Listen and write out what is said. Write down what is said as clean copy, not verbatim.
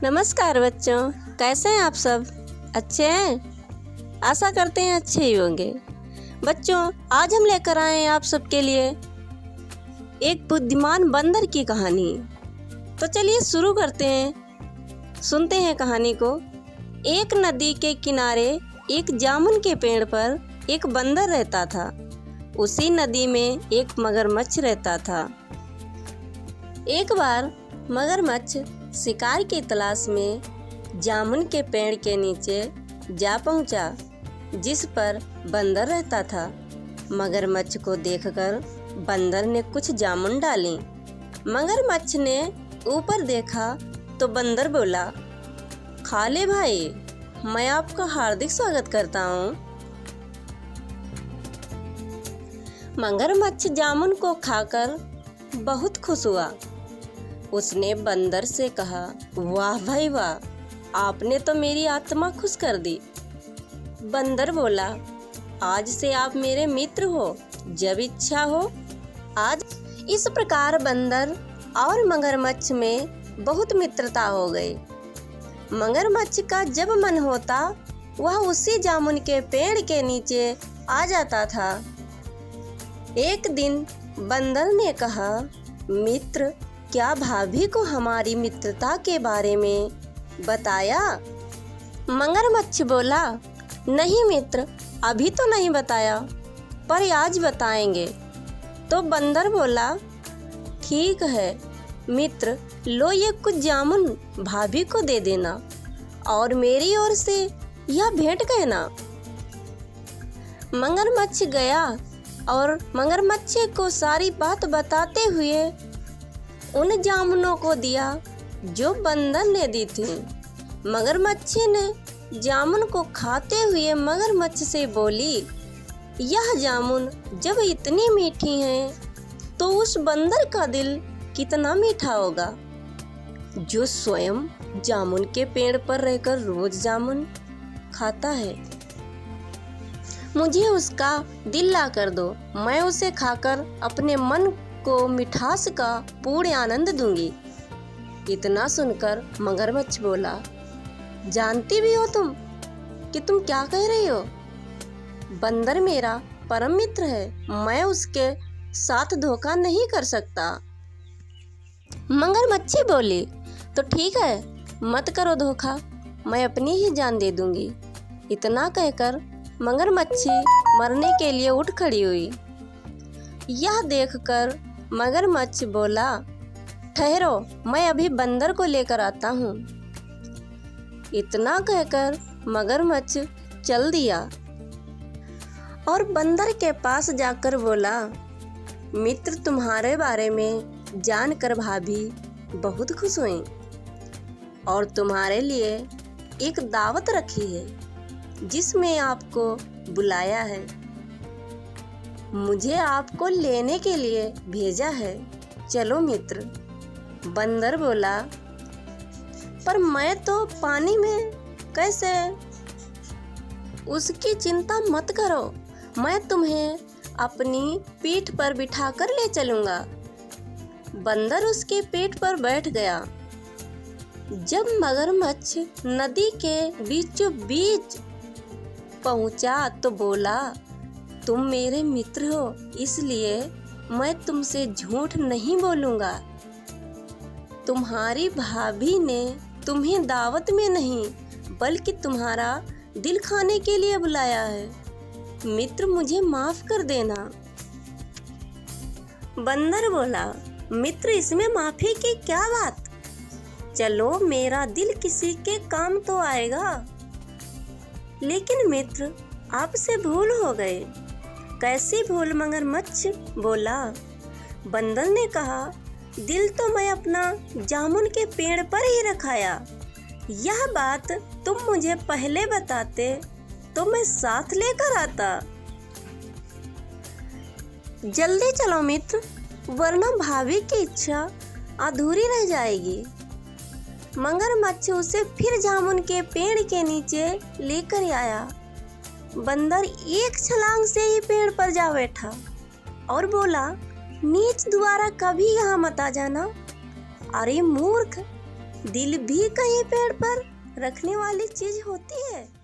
नमस्कार बच्चों, कैसे हैं आप सब? अच्छे हैं? आशा करते हैं अच्छे ही होंगे। बच्चों, आज हम लेकर आए हैं आप सबके लिए एक बुद्धिमान बंदर की कहानी। तो चलिए शुरू करते हैं, सुनते हैं कहानी को। एक नदी के किनारे एक जामुन के पेड़ पर एक बंदर रहता था। उसी नदी में एक मगरमच्छ रहता था। एक बार मगरमच्छ शिकार की तलाश में जामुन के पेड़ के नीचे जा पहुंचा, जिस पर बंदर रहता था। मगरमच्छ को देखकर बंदर ने कुछ जामुन डाली। मगरमच्छ ने ऊपर देखा तो बंदर बोला, खा ले भाई, मैं आपका हार्दिक स्वागत करता हूँ। मगरमच्छ जामुन को खाकर बहुत खुश हुआ। उसने बंदर से कहा, वाह भाई वाह, आपने तो मेरी आत्मा खुश कर दी। बंदर बोला, आज से आप मेरे मित्र हो, जब इच्छा हो आज। इस प्रकार बंदर और मगरमच्छ में बहुत मित्रता हो गई। मगरमच्छ का जब मन होता वह उसी जामुन के पेड़ के नीचे आ जाता था। एक दिन बंदर ने कहा, मित्र, क्या भाभी को हमारी मित्रता के बारे में बताया? मगरमच्छ बोला, नहीं मित्र, अभी तो नहीं बताया, पर आज बताएंगे। तो बंदर बोला, ठीक है मित्र, लो ये कुछ जामुन भाभी को दे देना और मेरी ओर से यह भेंट कहना। मगरमच्छ गया और मगरमच्छ को सारी बात बताते हुए उन जामुनों को दिया जो बंदर ने दी थी। मगरमच्छ ने जामुन को खाते हुए मगरमच्छ से बोली, यह जामुन जब इतनी मीठी हैं तो उस बंदर का दिल कितना मीठा होगा, जो स्वयं जामुन के पेड़ पर रहकर रोज जामुन खाता है। मुझे उसका दिल ला कर दो, मैं उसे खाकर अपने मन को मिठास का पूर्ण आनंद दूंगी। इतना सुनकर मगरमच्छ बोला, जानती भी हो तुम कि तुम क्या कह रही हो? बंदर मेरा परम मित्र है, मैं उसके साथ धोखा नहीं कर सकता। मगरमच्छ बोली, तो ठीक है, मत करो धोखा, मैं अपनी ही जान दे दूंगी। इतना कहकर मगरमच्छी मरने के लिए उठ खड़ी हुई। यह देखकर मगरमच्छ बोला, ठहरो, मैं अभी बंदर को लेकर आता हूँ। इतना कहकर मगरमच्छ चल दिया और बंदर के पास जाकर बोला, मित्र, तुम्हारे बारे में जानकर भाभी बहुत खुश हुई और तुम्हारे लिए एक दावत रखी है, जिसमें आपको बुलाया है। मुझे आपको लेने के लिए भेजा है, चलो मित्र। बंदर बोला, पर मैं तो पानी में कैसे? उसकी चिंता मत करो, मैं तुम्हें अपनी पीठ पर बिठाकर ले चलूंगा। बंदर उसके पेट पर बैठ गया। जब मगरमच्छ नदी के बीचों बीच पहुंचा तो बोला, तुम मेरे मित्र हो, इसलिए मैं तुमसे झूठ नहीं बोलूंगा। तुम्हारी भाभी ने तुम्हें दावत में नहीं बल्कि तुम्हारा दिल खाने के लिए बुलाया है। मित्र, मुझे माफ कर देना। बंदर बोला, मित्र, इसमें माफी की क्या बात? चलो, मेरा दिल किसी के काम तो आएगा। लेकिन मित्र, आपसे भूल हो गए। कैसी भूल? मगरमच्छ बोला। बंदर ने कहा, दिल तो मैं अपना जामुन के पेड़ पर ही रखाया। यह बात तुम मुझे पहले बताते तो मैं साथ लेकर आता। जल्दी चलो मित्र, वरना भाभी की इच्छा अधूरी रह जाएगी। मगरमच्छ उसे फिर जामुन के पेड़ के नीचे लेकर आया। बंदर एक छलांग से ही पेड़ पर जा बैठा और बोला, नीच, दोबारा कभी यहाँ मत आ जाना। अरे मूर्ख, दिल भी कहीं पेड़ पर रखने वाली चीज होती है।